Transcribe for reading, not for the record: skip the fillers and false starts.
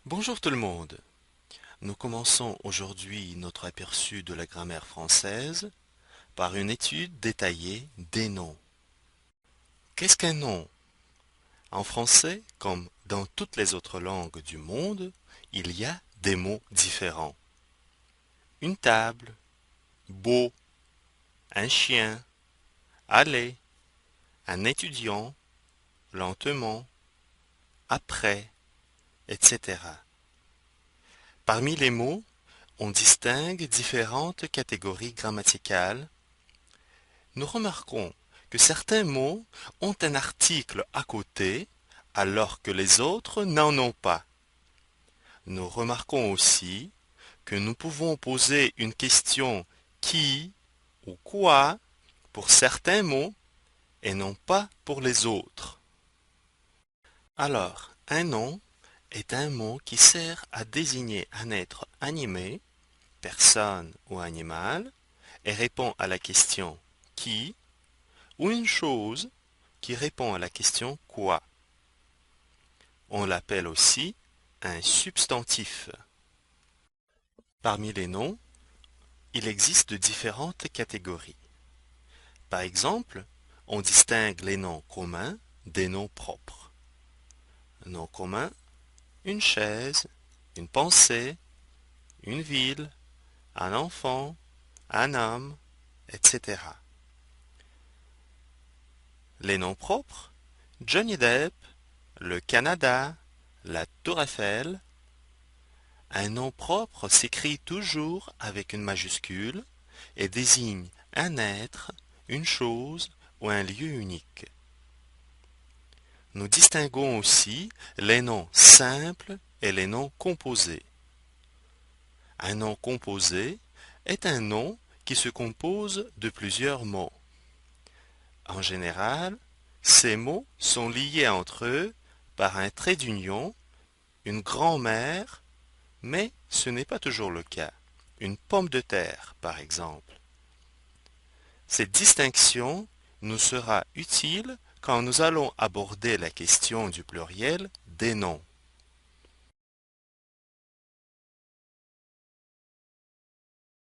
Bonjour tout le monde. Nous commençons aujourd'hui notre aperçu de la grammaire française par une étude détaillée des noms. Qu'est-ce qu'un nom? En français, comme dans toutes les autres langues du monde, il y a des mots différents. Une table, beau, un chien, aller, un étudiant, lentement, après, etc. Parmi les mots, on distingue différentes catégories grammaticales. Nous remarquons que certains mots ont un article à côté alors que les autres n'en ont pas. Nous remarquons aussi que nous pouvons poser une question qui ou quoi pour certains mots et non pas pour les autres. Alors, un nom est un mot qui sert à désigner un être animé, personne ou animal, et répond à la question qui ou une chose qui répond à la question quoi. On l'appelle aussi un substantif. Parmi les noms, il existe différentes catégories. Par exemple, on distingue les noms communs des noms propres. Nom commun, une chaise, une pensée, une ville, un enfant, un homme, etc. Les noms propres, Johnny Depp, le Canada, la Tour Eiffel. Un nom propre s'écrit toujours avec une majuscule et désigne un être, une chose ou un lieu unique. Nous distinguons aussi les noms simples et les noms composés. Un nom composé est un nom qui se compose de plusieurs mots. En général, ces mots sont liés entre eux par un trait d'union, une grand-mère, mais ce n'est pas toujours le cas. Une pomme de terre, par exemple. Cette distinction nous sera utile quand nous allons aborder la question du pluriel des noms.